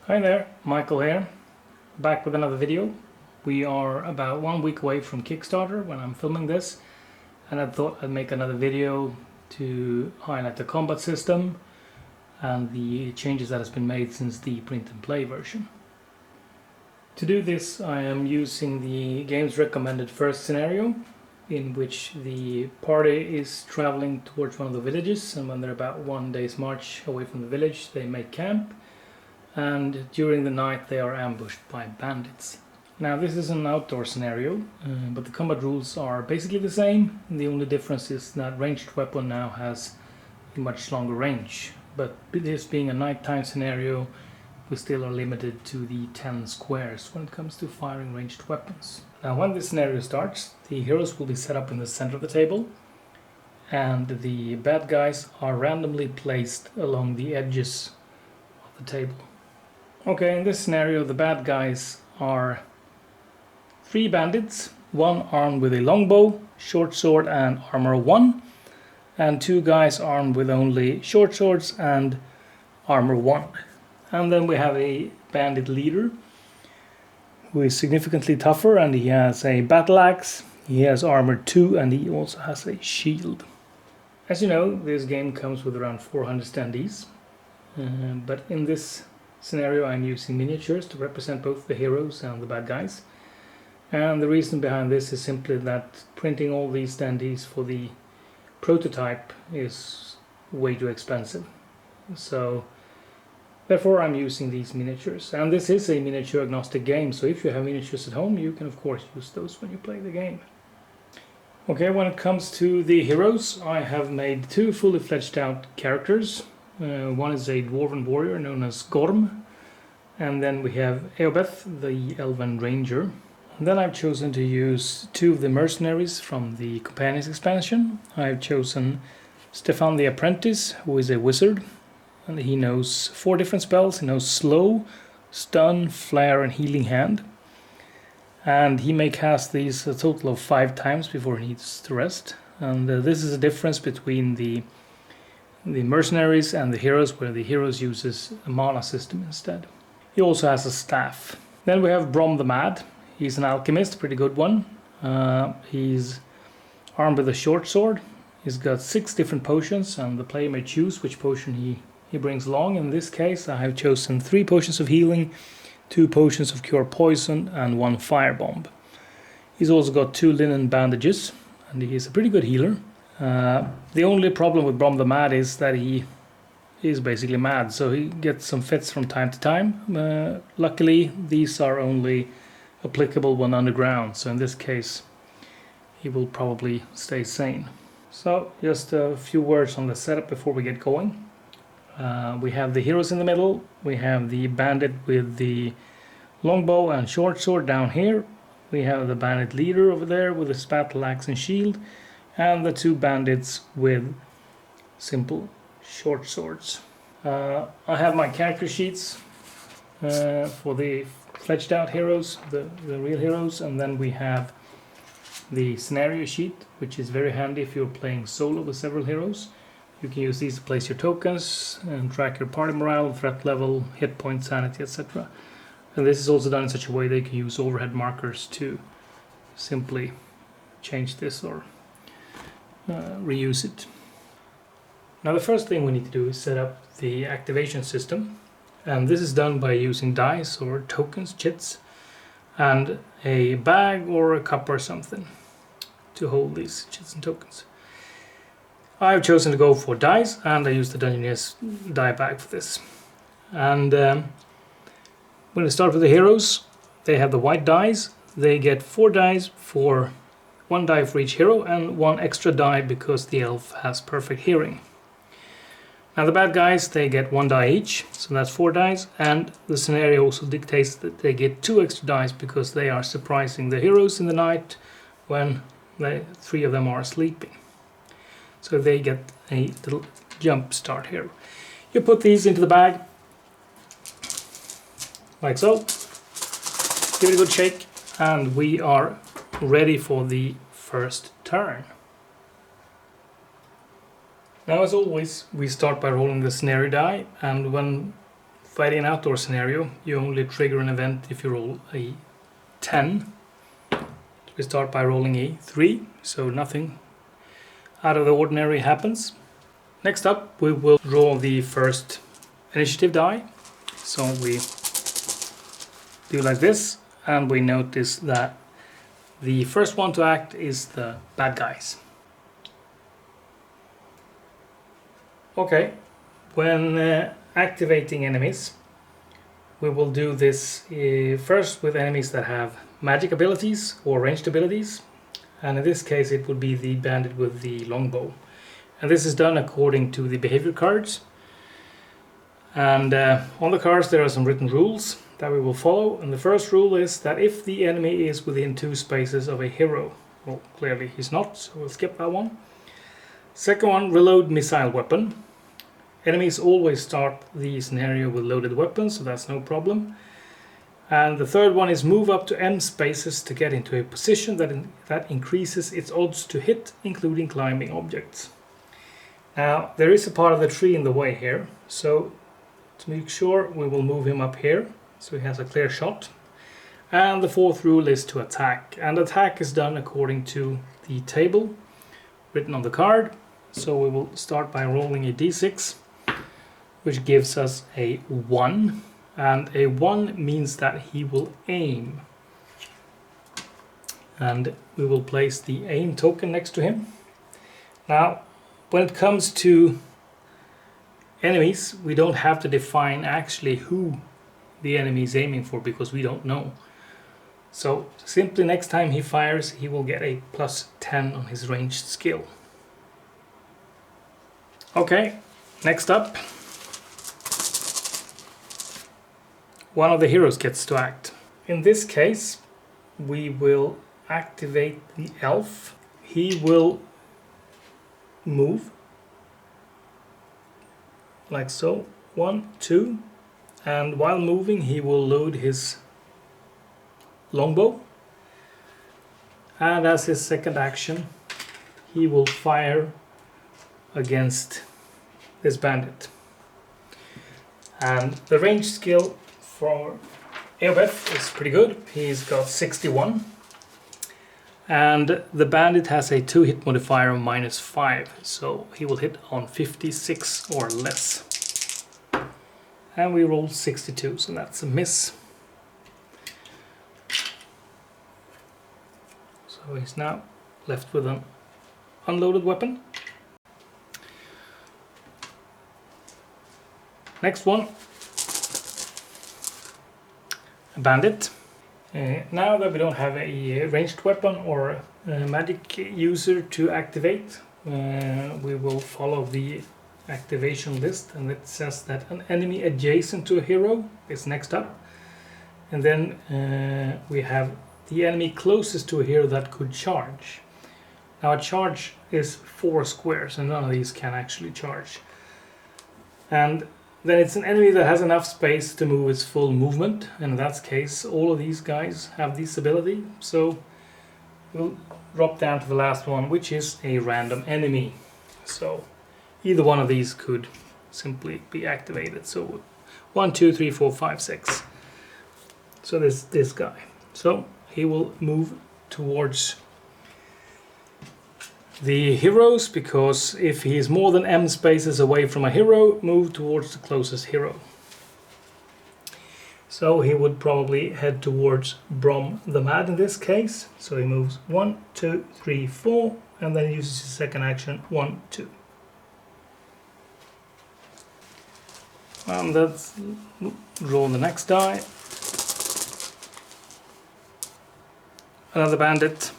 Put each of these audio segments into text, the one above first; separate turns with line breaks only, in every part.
Hi there, Michael here, back with another video. We are about 1 week away from Kickstarter when I'm filming this, and I thought I'd make another video to highlight the combat system and the changes that has been made since the print and play version. To do this, I am using the game's recommended first scenario, in which the party is traveling towards one of the villages, and when they're about 1 day's march away from the village, they make camp. And during the night they are ambushed by bandits. Now this is an outdoor scenario, but the combat rules are basically the same. The only difference is that ranged weapon now has a much longer range. But this being a nighttime scenario, we still are limited to the 10 squares when it comes to firing ranged weapons. Now when this scenario starts, the heroes will be set up in the center of the table, and the bad guys are randomly placed along the edges of the table. Okay, in this scenario the bad guys are 3 bandits, 1 armed with a longbow, short sword and armor 1, and 2 guys armed with only short swords and armor 1. And then we have a bandit leader who is significantly tougher, and he has a battle axe, he has armor 2, and he also has a shield. As you know, this game comes with around 400 standees, but in this scenario I'm using miniatures to represent both the heroes and the bad guys, and the reason behind this is simply that printing all these standees for the prototype is way too expensive, so therefore I'm using these miniatures. And this is a miniature agnostic game, so if you have miniatures at home you can of course use those when you play the game. Okay, when it comes to the heroes, I have made 2 fully fledged out characters. One is a dwarven warrior known as Gorm, and then we have Eobeth, the elven ranger. And then I've chosen to use 2 of the mercenaries from the companions expansion. I've chosen Stefan the apprentice, who is a wizard, and he knows 4 different spells. He knows slow, stun, flare and healing hand, and he may cast these a total of 5 times before he needs to rest. And this is a difference between the mercenaries and the heroes, where the heroes uses a mana system instead. He also has a staff. Then we have Brom the Mad. He's an alchemist, pretty good one. He's armed with a short sword. He's got 6 different potions, and the player may choose which potion he brings along. In this case I have chosen 3 potions of healing, 2 potions of cure poison and 1 firebomb. He's also got 2 linen bandages, and he's a pretty good healer. The only problem with Brom the Mad is that he is basically mad, so he gets some fits from time to time. Luckily these are only applicable when underground, so in this case he will probably stay sane. So just a few words on the setup before we get going. We have the heroes in the middle, we have the bandit with the longbow and short sword down here, we have the bandit leader over there with his battle axe and shield, and the 2 bandits with simple short swords. I have my character sheets for the fledged out heroes, the real heroes, and then we have the scenario sheet, which is very handy if you're playing solo with several heroes. You can use these to place your tokens and track your party morale, threat level, hit point, sanity, etc. And this is also done in such a way that you can use overhead markers to simply change this or reuse it. Now the first thing we need to do is set up the activation system, and this is done by using dice or tokens, chits, and a bag or a cup or something to hold these chits and tokens. I've chosen to go for dice, and I use the Dungeoneers die bag for this. And when we start with the heroes, they have the white dice. They get 4 dice for 1 die for each hero, and 1 extra die because the elf has perfect hearing. Now the bad guys, they get 1 die each, so that's 4 dice, and the scenario also dictates that they get 2 extra dice because they are surprising the heroes in the night when 3 of them are sleeping. So they get a little jump start here. You put these into the bag, like so, give it a good shake, and we are ready for the first turn. Now as always, we start by rolling the scenario die, and when fighting an outdoor scenario, you only trigger an event if you roll a 10. We start by rolling a 3, so nothing out of the ordinary happens. Next up, we will draw the first initiative die. So we do like this, and we notice that the first one to act is the bad guys. Okay, when activating enemies, we will do this first with enemies that have magic abilities or ranged abilities, and in this case it would be the bandit with the longbow. And this is done according to the behavior cards. And on the cards there are some written rules that we will follow. And the first rule is that if the enemy is within 2 spaces of a hero, well, clearly he's not, so we'll skip that one. Second one, reload missile weapon. Enemies always start the scenario with loaded weapons, so that's no problem. And the third one is move up to M spaces to get into a position that increases its odds to hit, including climbing objects. Now, there is a part of the tree in the way here, so to make sure we will move him up here, so he has a clear shot. And the fourth rule is to attack, and attack is done according to the table written on the card. So we will start by rolling a d6, which gives us a 1, and a 1 means that he will aim. And we will place the aim token next to him. Now, when it comes to enemies, we don't have to define actually who the enemy is aiming for, because we don't know. So simply next time he fires, he will get a +10 on his ranged skill. Okay, next up, one of the heroes gets to act. In this case, we will activate the elf. He will move like so, 1, 2, and while moving he will load his longbow, and as his second action he will fire against this bandit. And the range skill for Eobeth is pretty good. He's got 61. And the bandit has a 2-hit modifier of -5, so he will hit on 56 or less. And we rolled 62, so that's a miss. So he's now left with an unloaded weapon. Next one, a bandit. Now that we don't have a ranged weapon or a magic user to activate, we will follow the activation list, and it says that an enemy adjacent to a hero is next up, and then we have the enemy closest to a hero that could charge. Now a charge is 4 squares, and none of these can actually charge. And then it's an enemy that has enough space to move its full movement, and in that case all of these guys have this ability. So we'll drop down to the last one, which is a random enemy. So either one of these could simply be activated. So 1, 2, 3, 4, 5, 6. So this guy. So he will move towards the heroes, because if he is more than M spaces away from a hero, move towards the closest hero. So he would probably head towards Brom the Mad in this case. So he moves 1, 2, 3, 4, and then uses his second action 1, 2. And let's roll the next die. Another bandit.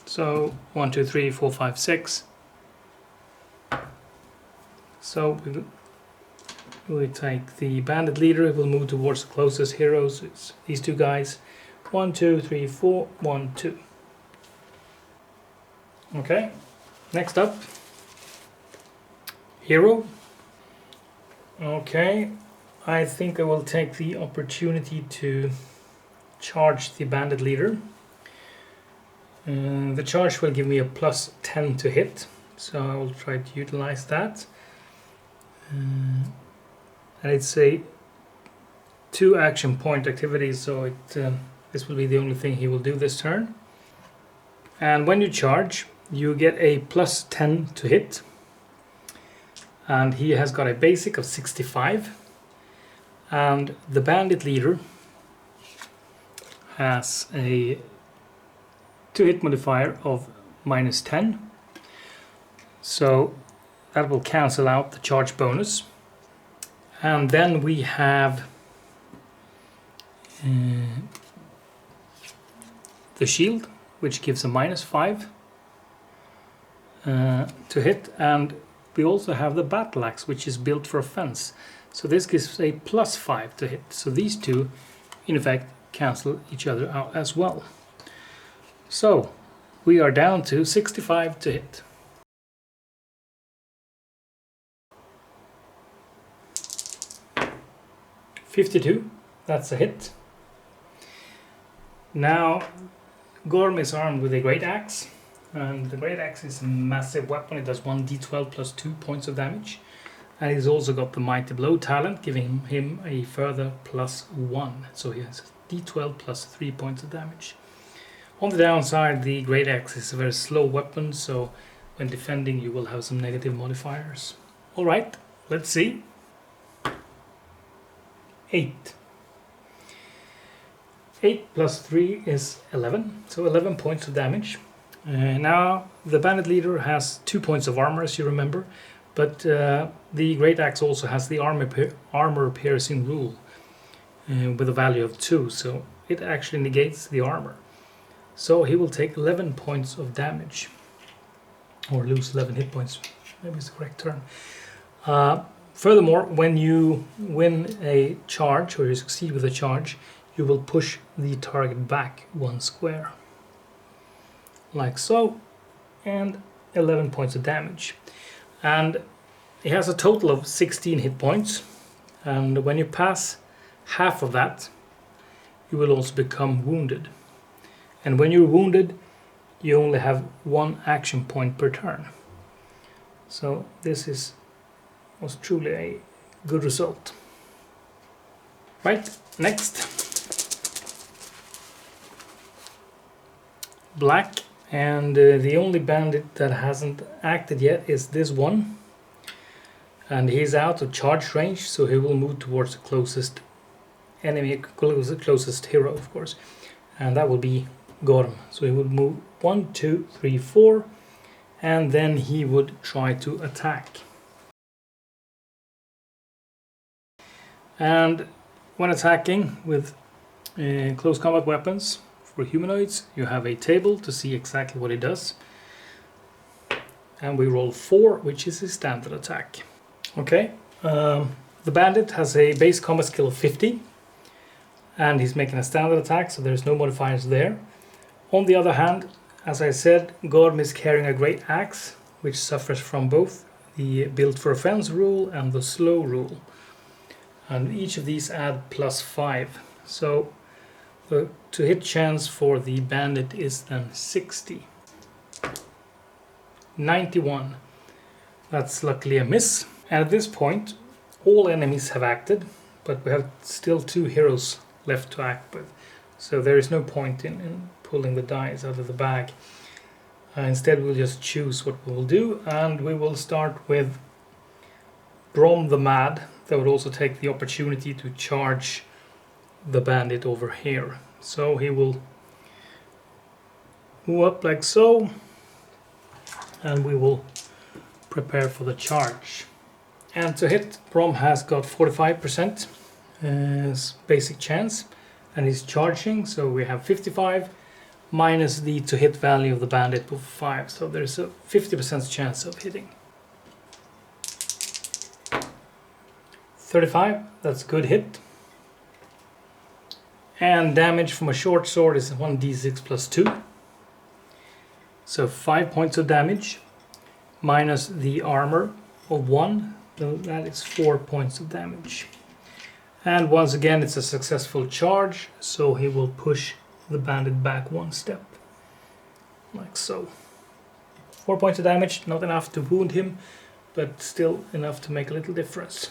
So 1, 2, 3, 4, 5, 6. So we take the bandit leader. He will move towards the closest heroes. It's these two guys. 1, 2, 3, 4, 1, 2. Okay. Next up, hero. Okay. I think I will take the opportunity to charge the bandit leader. The charge will give me a +10 to hit, so I will try to utilize that. and it's a 2 action point activity, so this will be the only thing he will do this turn. And when you charge, you get a plus 10 to hit, and he has got a basic of 65, and the bandit leader has a to hit modifier of -10, so that will cancel out the charge bonus. And then we have the shield, which gives a -5 to hit, and we also have the battle axe, which is built for offense, so this gives a +5 to hit. So these two in effect cancel each other out as well. So we are down to 65 to hit. $52, that's a hit. Now Gorm is armed with a great axe, and the great axe is a massive weapon. It does 1d12 plus 2 points of damage, and he's also got the mighty blow talent, giving him a further +1, so he has d12 plus 3 points of damage. On the downside, the great axe is a very slow weapon, so when defending you will have some negative modifiers. Alright, let's see. 8. 8 plus 3 is 11, so 11 points of damage. Now the bandit leader has 2 points of armor, as you remember, but the great axe also has the armor piercing rule with a value of 2, so it actually negates the armor. So he will take 11 points of damage, or lose 11 hit points, maybe it's the correct term. Furthermore, when you win a charge, or you succeed with a charge, you will push the target back 1 square, like so, and 11 points of damage. And he has a total of 16 hit points, and when you pass half of that, you will also become wounded. And when you're wounded, you only have 1 action point per turn. So this was truly a good result. Right, next. Black, and the only bandit that hasn't acted yet is this one. And he's out of charge range, so he will move towards the closest enemy, closest hero, of course. And that will be Gorm. So he would move 1, 2, 3, 4, and then he would try to attack. And when attacking with close combat weapons for humanoids, you have a table to see exactly what it does. And we roll 4, which is a standard attack. Okay, the bandit has a base combat skill of 50, and he's making a standard attack, so there's no modifiers there. On the other hand, as I said, Gorm is carrying a great axe, which suffers from both the built for offense rule and the slow rule. And each of these add +5. So the to hit chance for the bandit is then 60. 91. That's luckily a miss. And at this point, all enemies have acted, but we have still 2 heroes left to act with. So there is no point in pulling the dice out of the bag. Instead, we'll just choose what we will do, and we will start with Brom the Mad. That would also take the opportunity to charge the bandit over here. So he will move up like so, and we will prepare for the charge. And to hit, Brom has got 45% basic chance, and he's charging, so we have 55 minus the to hit value of the bandit of 5, so there's a 50% chance of hitting. 35, that's a good hit. And damage from a short sword is 1d6 plus 2. So 5 points of damage minus the armor of 1, so that is 4 points of damage. And once again it's a successful charge, so he will push the bandit back 1 step, like so. 4 points of damage, not enough to wound him, but still enough to make a little difference.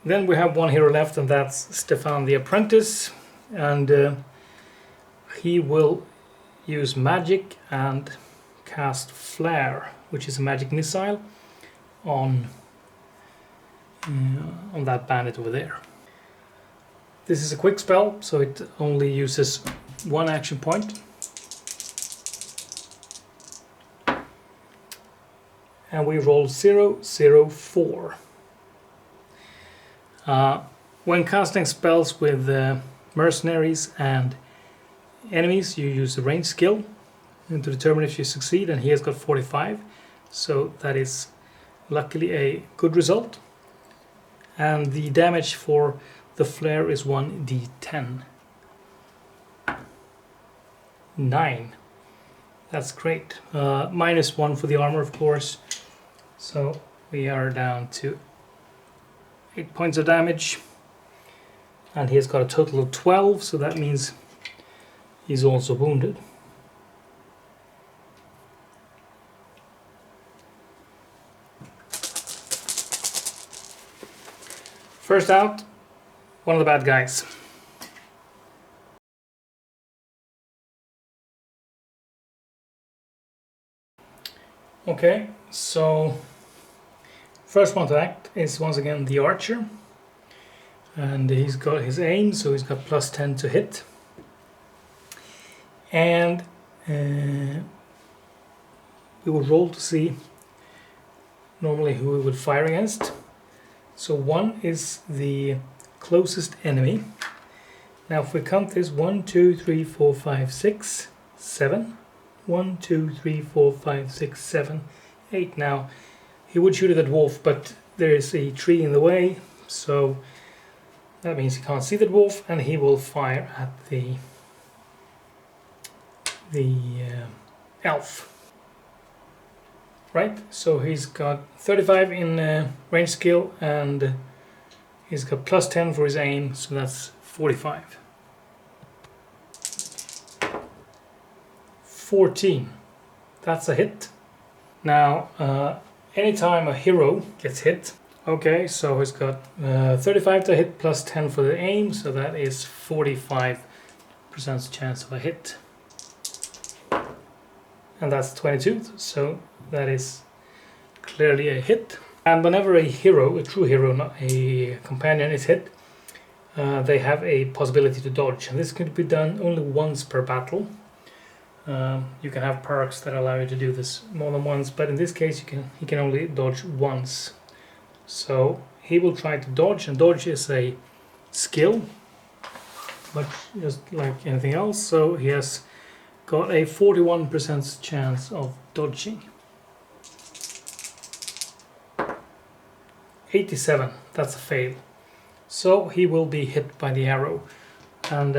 Then we have one hero left, and that's Stefan the Apprentice, and he will use magic and cast Flare, which is a magic missile, on that bandit over there. This is a quick spell, so it only uses one action point. And we roll 0, 0, 4. When casting spells with mercenaries and enemies, you use the range skill to determine if you succeed, and he has got 45, so that is luckily a good result. And the damage for the flare is 1d10. 9. That's great. -1 for the armor, of course. So we are down to 8 points of damage. And he has got a total of 12, so that means he's also wounded. First out, one of the bad guys. Okay, so first one to act is once again the archer, and he's got his aim, so he's got +10 to hit, and we will roll to see normally who we would fire against. So 1 is the closest enemy. Now if we count this, 1, 2, 3, 4, 5, 6, 7. 1, 2, 3, 4, 5, 6, 7, 8. Now he would shoot at the dwarf, but there is a tree in the way, so that means he can't see the dwarf, and he will fire at the elf. Right, so he's got 35 in range skill, and he's got +10 for his aim, so that's 45. 14. That's a hit. Now, anytime a hero gets hit, okay, so he's got 35 to hit +10 for the aim, so that is 45% chance of a hit. And that's 22, so that is clearly a hit. And whenever a hero, a true hero, not a companion, is hit, they have a possibility to dodge, and this could be done only once per battle. You can have perks that allow you to do this more than once, but in this case he can only dodge once. So he will try to dodge, and dodge is a skill, much just like anything else, so he has got a 41% chance of dodging. 87, that's a fail. So he will be hit by the arrow, and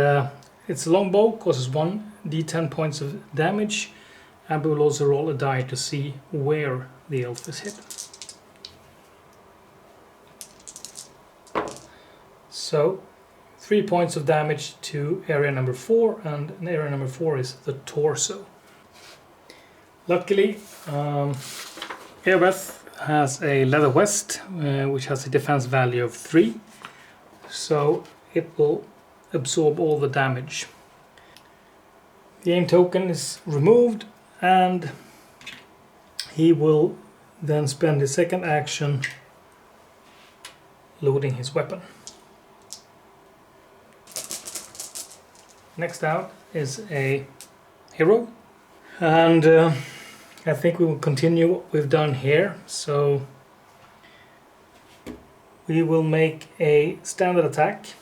it's a longbow, causes 1d10 points of damage, and we will also roll a die to see where the elf is hit. So 3 points of damage to area number 4, and area number 4 is the torso. Luckily, Eobeth has a leather vest, which has a defense value of 3, so it will absorb all the damage. The aim token is removed, and he will then spend his second action loading his weapon. Next out is a hero, and I think we will continue what we've done here. So we will make a standard attack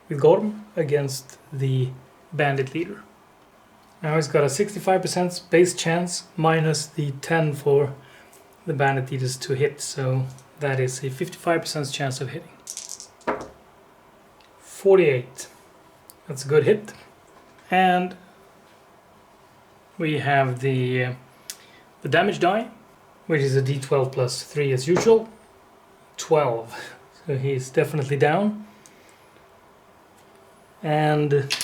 with Gorm against the bandit leader. Now he's got a 65% base chance minus the 10 for the bandit leaders to hit, so that is a 55% chance of hitting. 48. That's a good hit. And we have the damage die, which is a d12 plus 3 as usual. 12. So he's definitely down. And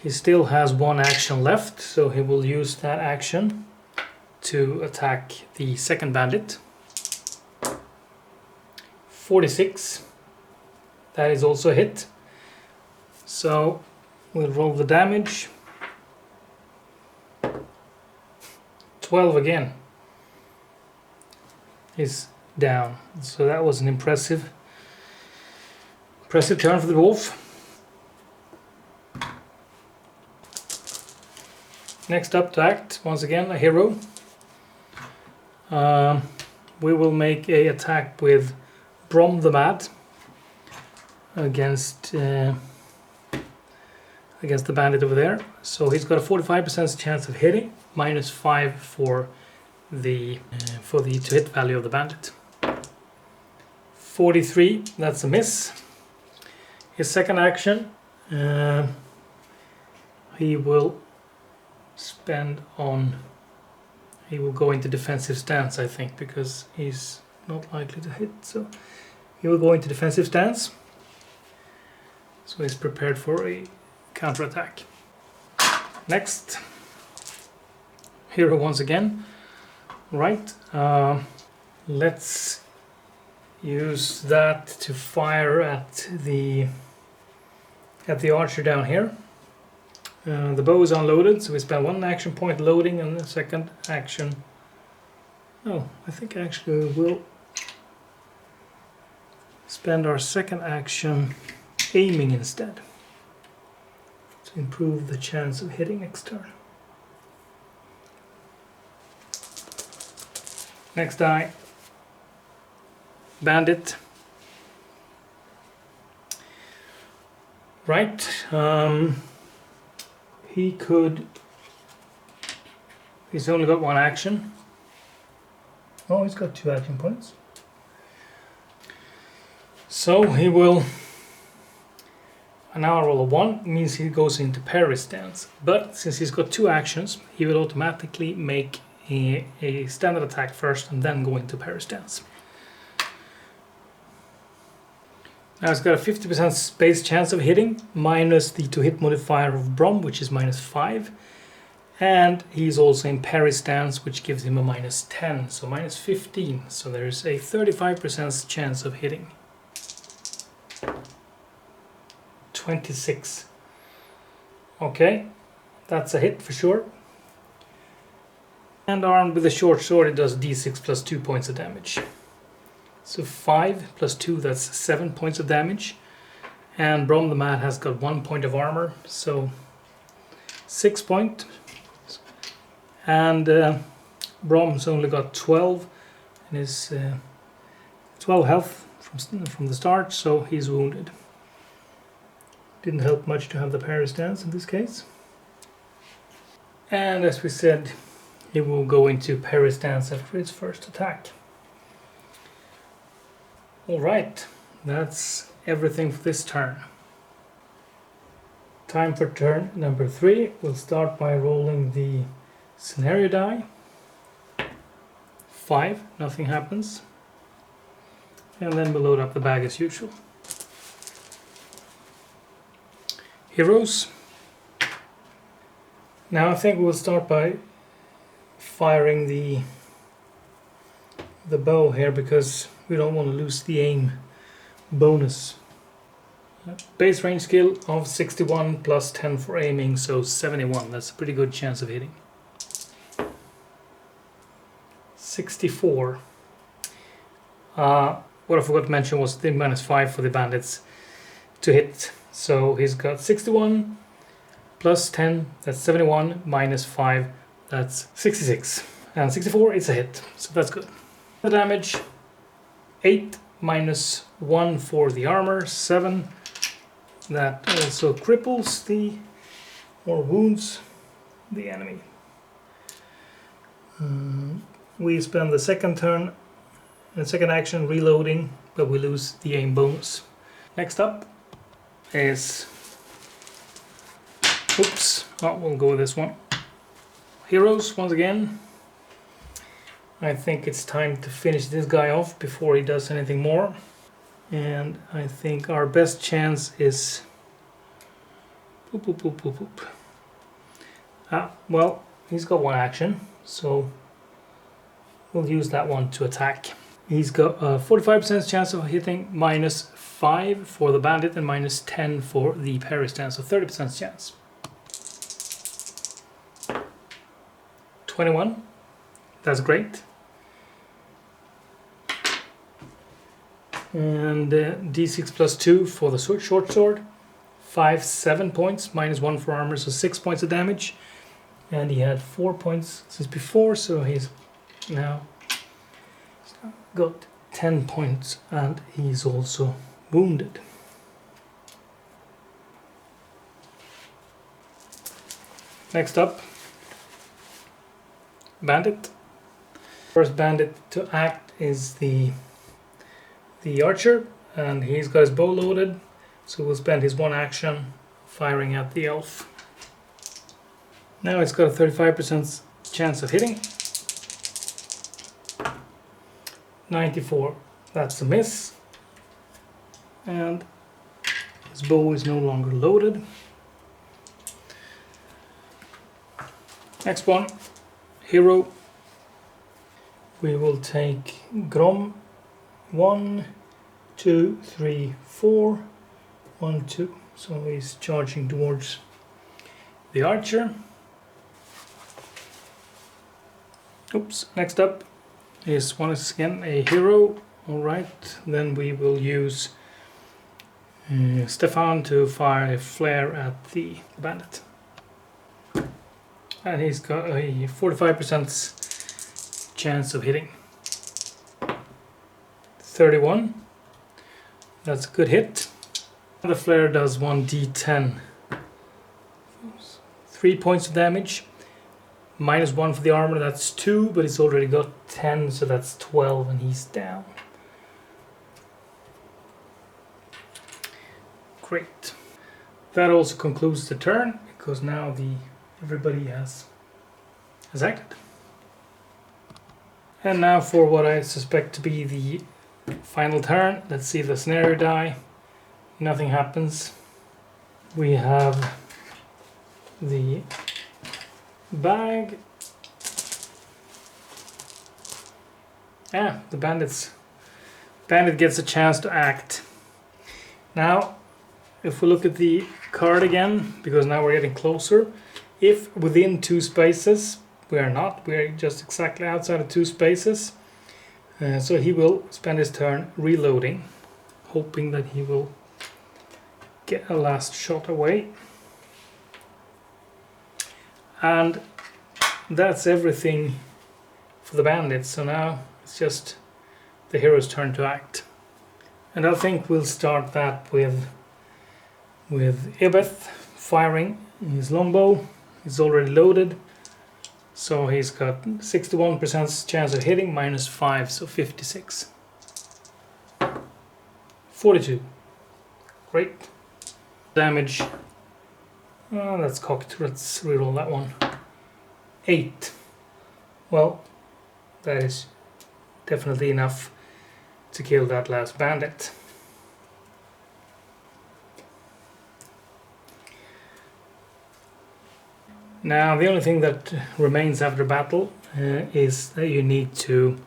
he still has one action left, so he will use that action to attack the second bandit. 46. That is also a hit. So we'll roll the damage. 12 again. Is down. So that was an impressive turn for the dwarf. Next up to act, once again a hero. We will make a attack with Brom the Mad against the bandit over there. So he's got a 45% chance of hitting, -5 for the to hit value of the bandit. 43, that's a miss. His second action, he will go into defensive stance, I think, because he's not likely to hit. So he will go into defensive stance. So he's prepared for a counterattack. Next, hero once again. Right, let's use that to fire at the archer down here. The bow is unloaded, so we spend one action point loading and the second action. Oh, I think actually we'll spend our second action aiming instead to improve the chance of hitting next turn. Next die, bandit. Right, he's only got one action. Oh, he's got 2 action points. So he will, and now I roll a 1, means he goes into parry stance. But since he's got 2 actions, he will automatically make a standard attack first and then go into parry stance. Now it's got a 50% base chance of hitting, minus the to hit modifier of Brom, which is -5. And he's also in parry stance, which gives him a -10, so -15. So there's a 35% chance of hitting. 26. Okay, that's a hit for sure. And armed with a short sword, it does d6 plus 2 points of damage. So 5 plus 2, that's 7 points of damage. And Brom the Mad has got 1 point of armor, so 6 points. And Brom's only got 12 and is 12 health from the start, so he's wounded. Didn't help much to have the parry stance in this case. And as we said, he will go into parry stance after his first attack. Alright, that's everything for this turn. Time for turn number 3. We'll start by rolling the scenario die. 5, nothing happens. And then we'll load up the bag as usual. Heroes. Now I think we'll start by firing the bow here, because we don't want to lose the aim bonus. Base range skill of 61 plus 10 for aiming, so 71. That's a pretty good chance of hitting. 64. What I forgot to mention was the -5 for the bandits to hit. So he's got 61 plus 10, that's 71, -5, that's 66. And 64, it's a hit, so that's good. The damage, 8 minus 1 for the armor, 7. That also cripples or wounds the enemy. We spend the second turn and second action reloading, but we lose the aim bonus. Next up is, we'll go with this one. Heroes once again. I think it's time to finish this guy off before he does anything more. And I think our best chance is well, he's got one action, so we'll use that one to attack. He's got a 45% chance of hitting, -5 for the bandit and -10 for the parry stance, so 30% chance. 21, that's great. And d6 plus 2 for the short sword, 7 points, -1 for armor, so 6 points of damage. And he had 4 points since before, so he's now got 10 points, and he's also wounded. Next up, bandit. First bandit to act is the archer, and he's got his bow loaded, so we'll spend his one action firing at the elf. Now it's got a 35% chance of hitting. 94, that's a miss. And his bow is no longer loaded. Next one, hero. We will take Grom. 1, 2, 3, 4. 1, 2. So he's charging towards the archer. Oops, next up is once again a hero. Alright, then we will use Stefan to fire a flare at the bandit. And he's got a 45% chance of hitting. 31, that's a good hit. The flare does 1d10. 3 points of damage. -1 for the armor, that's 2, but he's already got 10, so that's 12, and he's down. Great. That also concludes the turn, because now everybody has acted. And now for what I suspect to be the final turn. Let's see the scenario die. Nothing happens. We have the bag. The bandit gets a chance to act. Now, if we look at the card again, because now we're getting closer, if within 2 spaces, we're just exactly outside of 2 spaces, so he will spend his turn reloading, hoping that he will get a last shot away. And that's everything for the bandits. So now it's just the hero's turn to act. And I think we'll start that with Ibeth firing his longbow. He's already loaded, so he's got 61% chance of hitting, -5, so 56. 42. Great. Damage. Oh, that's cocked. Let's reroll that one. 8. Well, that is definitely enough to kill that last bandit. Now, the only thing that remains after battle is that you need to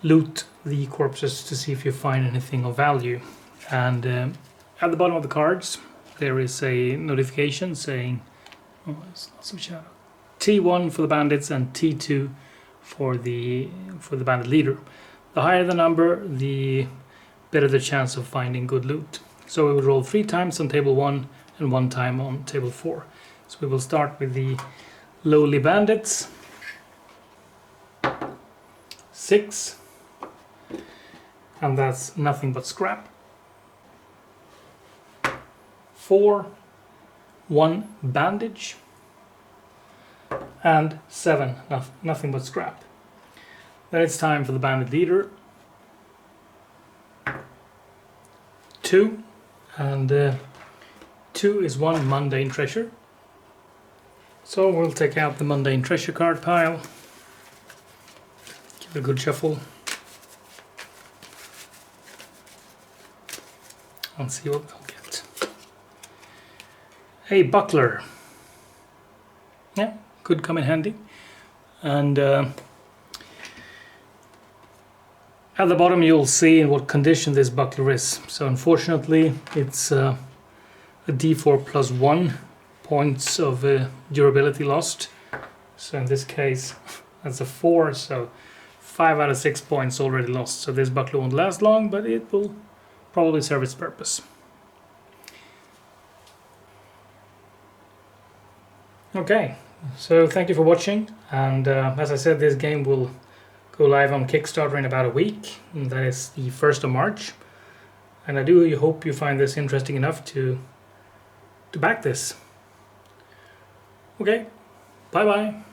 loot the corpses to see if you find anything of value. And at the bottom of the cards, there is a notification saying, oh, there's lots of shadow. T1 for the bandits and T2 for the bandit leader. The higher the number, the better the chance of finding good loot. So we will roll 3 times on table 1 and 1 time on table 4. So we will start with the lowly bandits. 6, and that's nothing but scrap. 4, 1 bandage, and 7, nothing but scrap. Then it's time for the bandit leader. 2, and 2 is 1 mundane treasure. So we'll take out the mundane treasure card pile. Give it a good shuffle. And see what we'll get. A buckler. Yeah, could come in handy. And At the bottom you'll see in what condition this buckler is. So unfortunately it's a D4 plus 1 points of durability lost. So in this case that's a 4, so 5 out of 6 points already lost. So this buckler won't last long, but it will probably serve its purpose. Okay, so thank you for watching, and as I said, this game will go live on Kickstarter in about a week, and that is the 1st of March. And I do hope you find this interesting enough to back this. Okay, bye bye.